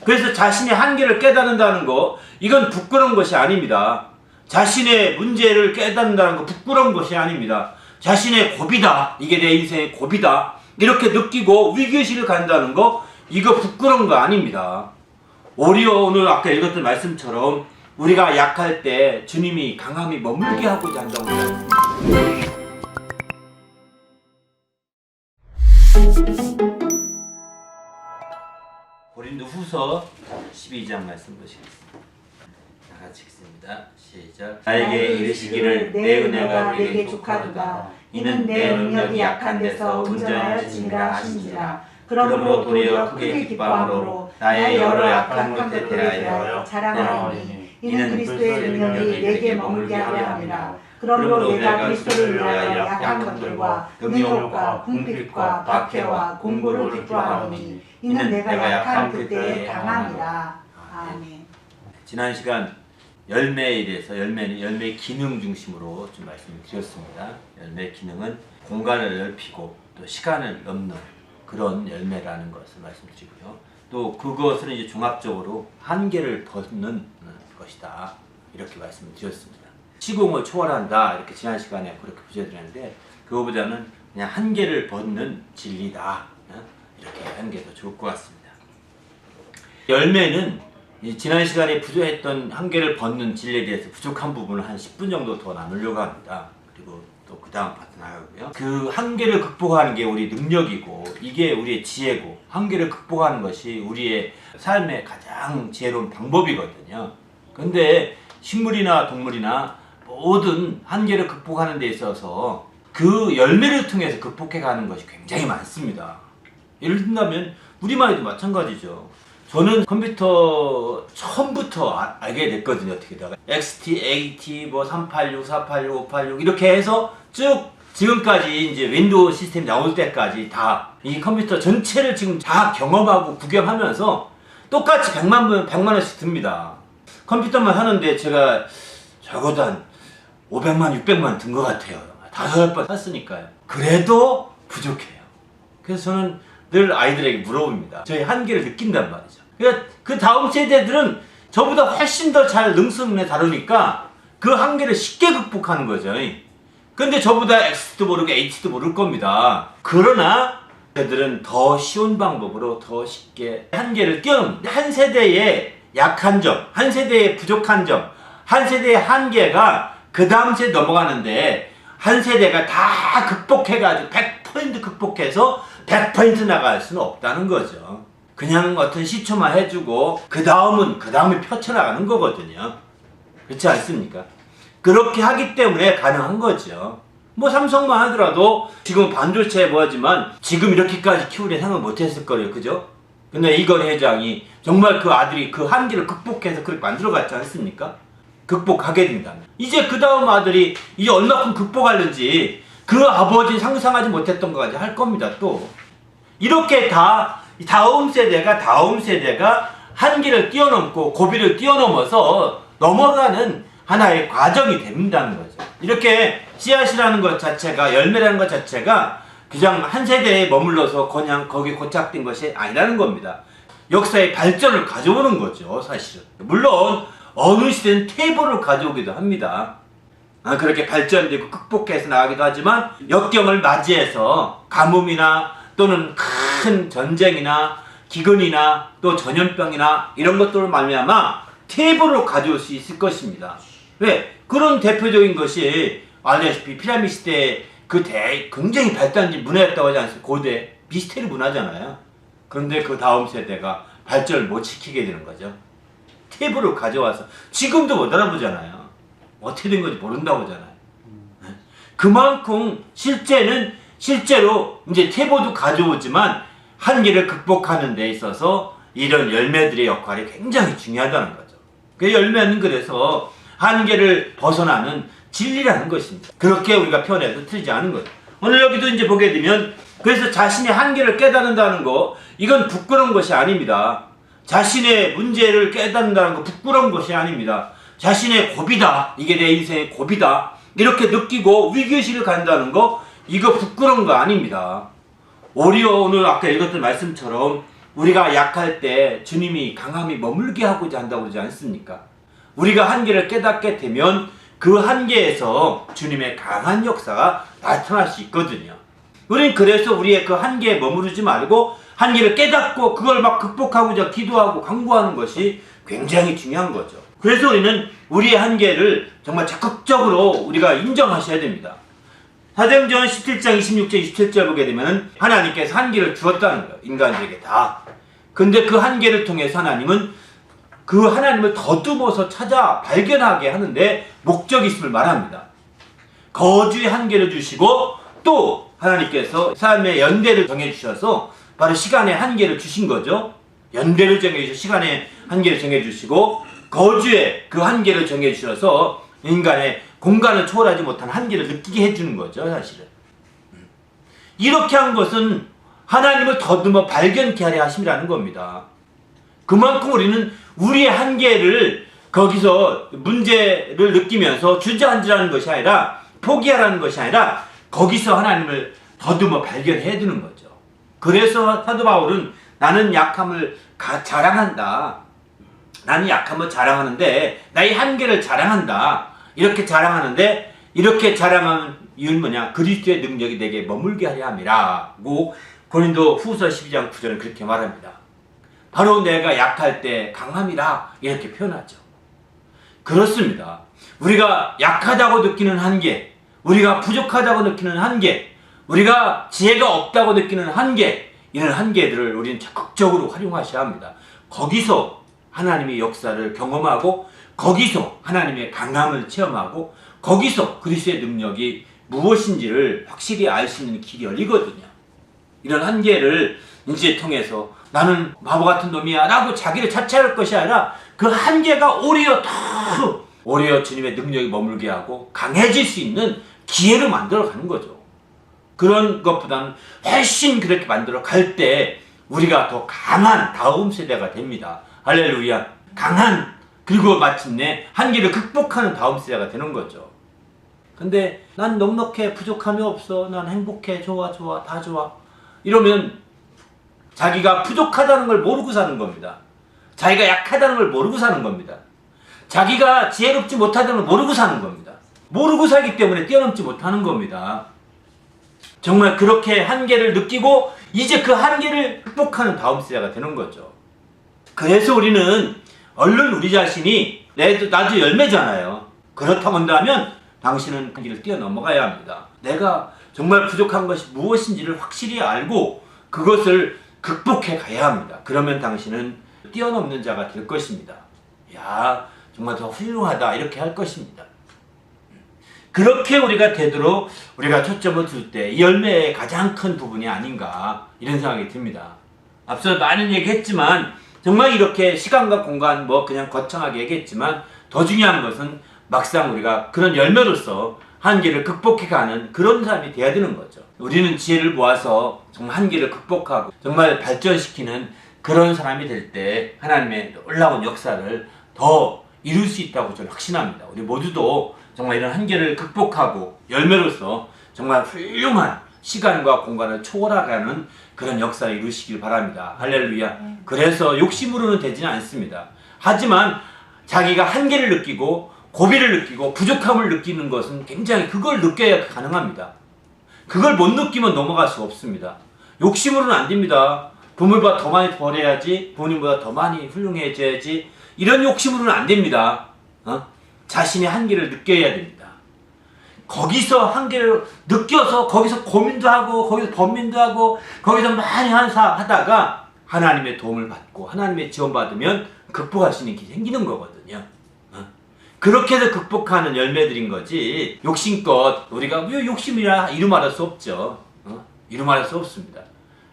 그래서 자신의 한계를 깨닫는다는 거, 이건 부끄러운 것이 아닙니다. 자신의 문제를 깨닫는다는 거 부끄러운 것이 아닙니다. 자신의 고비다, 이게 내 인생의 고비다, 이렇게 느끼고 위기의식을 갖는다는 거, 이거 부끄러운 거 아닙니다. 오히려 오늘 아까 읽었던 말씀처럼 우리가 약할 때 주님이 강함이 머물게 하고자 한다고 합니다. 고린도후서 12장 말씀 보시겠습니다. 다 같이 읽습니다. 시작. 나에게 이르시기를 내 은혜가 네게 족하도다. 이는 내 능력이 약한 데서 온전하여지니라 하시니라. 그러므로 도리어 크게 기뻐함으로 나의 여러 약한 것에 대하여 자랑하노니 이는 그리스도의 능력이 내게 머물게 하려 함이라. 그러므로 내가 그리스도를 위하여 약한 것들과 능욕과 궁핍과 박해와 공고를 기뻐하노니 이는 내가 약한 그때에 강함이라. 아멘. 지난 시간 열매에 대해서 열매의 기능 중심으로 좀 말씀을 드렸습니다. 열매의 기능은 공간을 넓히고 또 시간을 넘는 그런 열매라는 것을 말씀드리고요. 또 그것을 이제 종합적으로 한계를 벗는 것이다, 이렇게 말씀을 드렸습니다. 시공을 초월한다, 이렇게 지난 시간에 그렇게 부제드렸는데, 그거보다는 그냥 한계를 벗는 진리다, 이렇게 하는 게 더 좋을 것 같습니다. 열매는 지난 시간에 부족했던 한계를 벗는 진리에 대해서 부족한 부분을 한 10분 정도 더 나누려고 합니다. 그리고 또 그 다음 파트 나가고요. 그 한계를 극복하는 게 우리 능력이고, 이게 우리의 지혜고, 한계를 극복하는 것이 우리의 삶의 가장 지혜로운 방법이거든요. 근데 식물이나 동물이나 모든 한계를 극복하는 데 있어서 그 열매를 통해서 극복해가는 것이 굉장히 많습니다. 예를 든다면 우리만 해도 마찬가지죠. 저는 컴퓨터 처음부터 알게 됐거든요. 어떻게다가 XT, AT, 386, 486, 586 이렇게 해서 쭉 지금까지 이제 윈도우 시스템이 나올 때까지 다 이 컴퓨터 전체를 지금 다 경험하고 구경하면서 똑같이 100만 원씩 듭니다. 컴퓨터만 하는데 제가 적어도 한 500만, 600만 든 것 같아요. 5번 샀으니까요. 그래도 부족해요. 그래서 저는 늘 아이들에게 물어봅니다. 저희 한계를 느낀단 말이죠. 그러니까 그 다음 세대들은 저보다 훨씬 더 잘 능수능란에 다루니까 그 한계를 쉽게 극복하는 거죠. 근데 저보다 X도 모르고 H도 모를 겁니다. 그러나 그들은 더 쉬운 방법으로 더 쉽게 한계를 뛰어넘는, 한 세대의 약한 점, 한 세대의 부족한 점, 한 세대의 한계가 그 다음 세대 넘어가는데 한 세대가 다 극복해가지고 100% 극복해서 100% 나갈 수는 없다는 거죠. 그냥 어떤 시초만 해주고 그 다음에 펼쳐나가는 거거든요. 그렇지 않습니까? 그렇게 하기 때문에 가능한 거죠. 뭐 삼성만 하더라도 지금 반도체 뭐하지만 지금 이렇게까지 키우려 생각 못했을 거예요. 그죠? 근데 이건희 회장이 정말 그 아들이 그 한계를 극복해서 그렇게 만들어갔지 않습니까? 극복하게 된다면 이제 그 다음 아들이 이제 얼마큼 극복하는지 그 아버지 상상하지 못했던 것까지 할 겁니다. 또 이렇게 다 다음 세대가 한계를 뛰어넘고 고비를 뛰어넘어서 넘어가는 하나의 과정이 된다는 거죠. 이렇게 씨앗이라는 것 자체가, 열매라는 것 자체가 그냥 한 세대에 머물러서 그냥 거기 고착된 것이 아니라는 겁니다. 역사의 발전을 가져오는 거죠, 사실은. 물론 어느 시대는 퇴보를 가져오기도 합니다. 그렇게 발전되고 극복해서 나가기도 하지만 역경을 맞이해서 가뭄이나 또는 큰 전쟁이나 기근이나 또 전염병이나 이런 것들을 말미암아 퇴보를 가져올 수 있을 것입니다. 왜? 그런 대표적인 것이 알다시피 피라미드 시대에 굉장히 발달된 문화였다고 하지 않습니까? 고대 미스테리 문화잖아요. 그런데 그 다음 세대가 발전을 못 시키게 되는 거죠. 퇴보를 가져와서 지금도 못 알아보잖아요. 어떻게 된 건지 모른다고 하잖아요. 그만큼 실제로 이제 퇴보도 가져오지만 한계를 극복하는 데 있어서 이런 열매들의 역할이 굉장히 중요하다는 거죠. 그 열매는 그래서 한계를 벗어나는 진리라는 것입니다. 그렇게 우리가 표현해도 틀리지 않은 거죠. 오늘 여기도 이제 보게 되면 그래서 자신의 한계를 깨닫는다는 거, 이건 부끄러운 것이 아닙니다. 자신의 문제를 깨닫는다는 거 부끄러운 것이 아닙니다. 자신의 고비다, 이게 내 인생의 고비다, 이렇게 느끼고 위기의식을 갖는다는 거, 이거 부끄러운 거 아닙니다. 오히려 오늘 아까 읽었던 말씀처럼 우리가 약할 때 주님이 강함이 머물게 하고자 한다고 그러지 않습니까? 우리가 한계를 깨닫게 되면 그 한계에서 주님의 강한 역사가 나타날 수 있거든요. 우리는 그래서 우리의 그 한계에 머무르지 말고 한계를 깨닫고 그걸 막 극복하고자 기도하고 강구하는 것이 굉장히 중요한 거죠. 그래서 우리는 우리의 한계를 정말 적극적으로 우리가 인정하셔야 됩니다. 사도행전 17장 26절 27절 보게 되면 하나님께서 한계를 주었다는 거예요. 인간들에게 다. 근데 그 한계를 통해서 하나님은 그 하나님을 더듬어서 찾아 발견하게 하는데 목적이 있음을 말합니다. 거주의 한계를 주시고 또 하나님께서 삶의 연대를 정해주셔서 바로 시간의 한계를 주신 거죠. 연대를 정해주셔서 시간의 한계를 정해주시고 거주의 그 한계를 정해주셔서 인간의 공간을 초월하지 못한 한계를 느끼게 해주는 거죠. 사실은 이렇게 한 것은 하나님을 더듬어 발견케 하려 하심이라는 겁니다. 그만큼 우리는 우리의 한계를 거기서 문제를 느끼면서 주저앉으라는 것이 아니라 포기하라는 것이 아니라 거기서 하나님을 더듬어 발견해야 되는 거죠. 그래서 사도 바울은 나는 약함을 자랑한다. 나는 약함을 자랑하는데 나의 한계를 자랑한다. 이렇게 자랑하는데 이렇게 자랑하는 이유는 뭐냐? 그리스도의 능력이 내게 머물게 하려 함이라고 고린도 후서 12장 9절은 그렇게 말합니다. 바로 내가 약할 때 강함이라 이렇게 표현하죠. 그렇습니다. 우리가 약하다고 느끼는 한계, 우리가 부족하다고 느끼는 한계, 우리가 지혜가 없다고 느끼는 한계, 이런 한계들을 우리는 적극적으로 활용하셔야 합니다. 거기서 하나님의 역사를 경험하고 거기서 하나님의 강함을 체험하고 거기서 그리스도의 능력이 무엇인지를 확실히 알 수 있는 길이 열리거든요. 이런 한계를 인지에 통해서 나는 바보 같은 놈이야 라고 자기를 자책할 것이 아니라 그 한계가 오히려 주님의 능력이 머물게 하고 강해질 수 있는 기회를 만들어 가는 거죠. 그런 것보다는 훨씬 그렇게 만들어 갈 때 우리가 더 강한 다음 세대가 됩니다. 할렐루야. 강한, 그리고 마침내 한계를 극복하는 다음 세대가 되는 거죠. 근데 난 넉넉해, 부족함이 없어, 난 행복해, 좋아, 다 좋아, 이러면 자기가 부족하다는 걸 모르고 사는 겁니다. 자기가 약하다는 걸 모르고 사는 겁니다. 자기가 지혜롭지 못하다는 걸 모르고 사는 겁니다. 모르고 살기 때문에 뛰어넘지 못하는 겁니다. 정말 그렇게 한계를 느끼고 이제 그 한계를 극복하는 다음 세대가 되는 거죠. 그래서 우리는 얼른 우리 자신이 나도 열매잖아요. 그렇다고 한다면 당신은 한계를 뛰어넘어가야 합니다. 내가 정말 부족한 것이 무엇인지를 확실히 알고 그것을 극복해 가야 합니다. 그러면 당신은 뛰어넘는 자가 될 것입니다. 야, 정말 더 훌륭하다 이렇게 할 것입니다. 그렇게 우리가 되도록 우리가 초점을 둘 때 이 열매의 가장 큰 부분이 아닌가 이런 생각이 듭니다. 앞서 많은 얘기했지만 정말 이렇게 시간과 공간 그냥 거창하게 얘기했지만 더 중요한 것은 막상 우리가 그런 열매로서 한계를 극복해가는 그런 사람이 돼야 되는 거죠. 우리는 지혜를 모아서 정말 한계를 극복하고 정말 발전시키는 그런 사람이 될 때 하나님의 놀라운 역사를 더 이룰 수 있다고 저는 확신합니다. 우리 모두도 정말 이런 한계를 극복하고 열매로서 정말 훌륭한 시간과 공간을 초월하가는 그런 역사를 이루시길 바랍니다. 할렐루야. 그래서 욕심으로는 되지는 않습니다. 하지만 자기가 한계를 느끼고 고비를 느끼고 부족함을 느끼는 것은 굉장히 그걸 느껴야 가능합니다. 그걸 못 느끼면 넘어갈 수 없습니다. 욕심으로는 안 됩니다. 부모보다 더 많이 벌어야지, 부모님보다 더 많이 훌륭해져야지, 이런 욕심으로는 안 됩니다. 자신의 한계를 느껴야 됩니다. 거기서 한계를 느껴서 거기서 고민도 하고 거기서 번민도 하고 거기서 많이 하다가 하나님의 도움을 받고 하나님의 지원 받으면 극복할 수 있는 길이 생기는 거거든요. 그렇게 해서 극복하는 열매들인 거지 욕심껏 우리가 왜 욕심이라 이루말할 수 없죠. 이루말할 수 없습니다.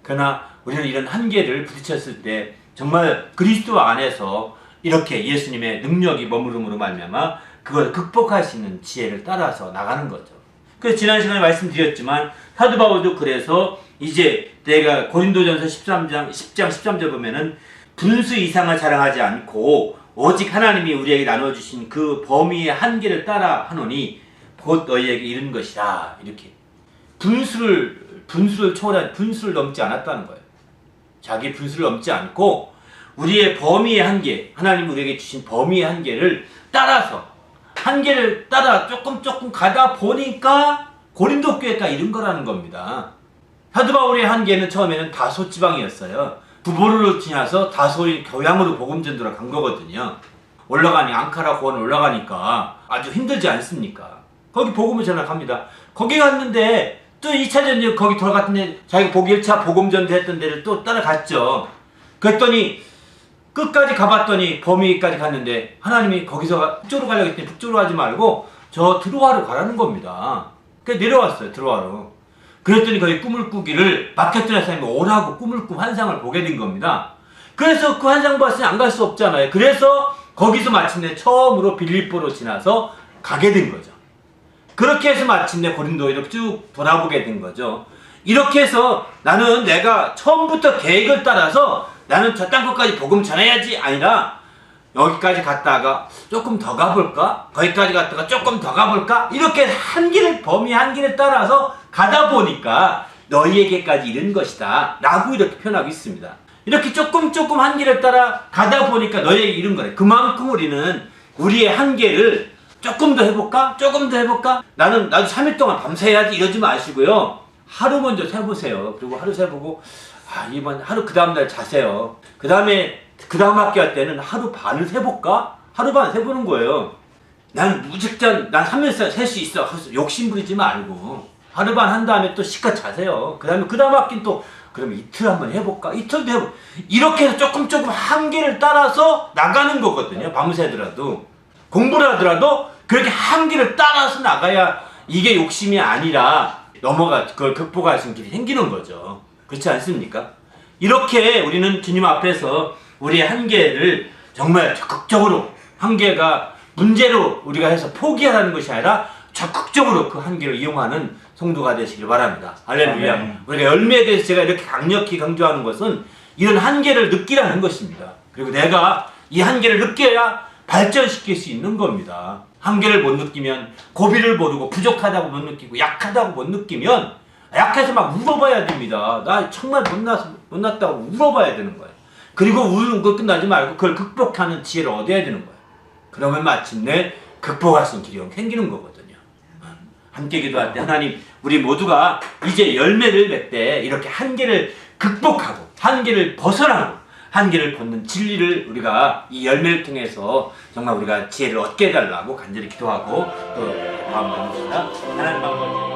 그러나 우리는 이런 한계를 부딪혔을 때 정말 그리스도 안에서 이렇게 예수님의 능력이 머무름으로 말미암아 그걸 극복할 수 있는 지혜를 따라서 나가는 거죠. 그래서 지난 시간에 말씀드렸지만 사도 바울도 그래서 이제 내가 고린도전서 10장 13절 보면은 분수 이상을 자랑하지 않고 오직 하나님이 우리에게 나눠주신 그 범위의 한계를 따라 하노니 곧 너희에게 이른 것이라. 이렇게 분수를 초월한 분수를 넘지 않았다는 거예요. 자기 분수를 넘지 않고 우리의 범위의 한계, 하나님 우리에게 주신 범위의 한계를 따라서 한계를 따라 조금 가다 보니까 고린도 교회가 이런 거라는 겁니다. 사도 바울의 한계는 처음에는 다소 지방이었어요. 두보르로 지나서 다소의 교양으로 복음 전도를 간 거거든요. 올라가니 앙카라 고원 올라가니까 아주 힘들지 않습니까? 거기 복음을 전락합니다. 거기 갔는데 또 2차 전쟁 거기 돌아갔는데 자기가 1차 복음 전도했던 데를 또 따라갔죠. 그랬더니 끝까지 가봤더니 범위까지 갔는데 하나님이 거기서 북쪽으로 가려고 했더니 북쪽으로 가지 말고 저 드로아로 가라는 겁니다. 그래서 내려왔어요. 드로아로. 그랬더니 거기 꿈을 꾸기를 마케트라 사람이 오라고 꿈을 꾸 환상을 보게 된 겁니다. 그래서 그 환상 봤으니 안 갈 수 없잖아요. 그래서 거기서 마침내 처음으로 빌립보로 지나서 가게 된 거죠. 그렇게 해서 마침내 고린도에 이렇게 쭉 돌아보게 된 거죠. 이렇게 해서 나는 내가 처음부터 계획을 따라서 나는 저 땅 끝까지 복음 전해야지 아니라 여기까지 갔다가 조금 더 가볼까? 거기까지 갔다가 조금 더 가볼까? 이렇게 범위 한계를 따라서 가다 보니까 너희에게까지 이른 것이다 라고 이렇게 표현하고 있습니다. 이렇게 조금 한계를 따라 가다 보니까 너희에게 이른 거래. 그만큼 우리는 우리의 한계를 조금 더 해볼까? 조금 더 해볼까? 나도 3일 동안 밤새야지 이러지 마시고요. 하루 먼저 세보세요. 그리고 하루 세보고 이번 하루 그 다음날 자세요. 그 다음 학기 할 때는 하루 반을 세볼까? 하루 반 세보는 거예요. 난 무직전, 난 3일 셀 수 있어. 욕심 부리지 말고. 하루 반 한 다음에 또 시컷 자세요. 그 다음 학기는 또, 그럼 이틀 한번 해볼까? 이틀도 해볼까? 이렇게 해서 조금 한계를 따라서 나가는 거거든요. 밤새더라도. 공부를 하더라도 그렇게 한계를 따라서 나가야 이게 욕심이 아니라 그걸 극복할 수 있는 길이 생기는 거죠. 그렇지 않습니까? 이렇게 우리는 주님 앞에서 우리의 한계를 정말 적극적으로 한계가 문제로 우리가 해서 포기하라는 것이 아니라 적극적으로 그 한계를 이용하는 성도가 되시길 바랍니다. 할렐루야. 아멘. 우리가 열매에 대해서 제가 이렇게 강력히 강조하는 것은 이런 한계를 느끼라는 것입니다. 그리고 내가 이 한계를 느껴야 발전시킬 수 있는 겁니다. 한계를 못 느끼면 고비를 모르고 부족하다고 못 느끼고 약하다고 못 느끼면 약해서 막 울어봐야 됩니다. 나 정말 못났다고 울어봐야 되는 거예요. 그리고 우는 거 끝나지 말고 그걸 극복하는 지혜를 얻어야 되는 거예요. 그러면 마침내 극복할 수 있는 길이 생기는 거거든요. 함께 기도할 때 하나님 우리 모두가 이제 열매를 맺되 이렇게 한계를 극복하고 한계를 벗어나고 한계를 벗는 진리를 우리가 이 열매를 통해서 정말 우리가 지혜를 얻게 해달라고 간절히 기도하고 또 마음 나눕시다. 하나님 아버지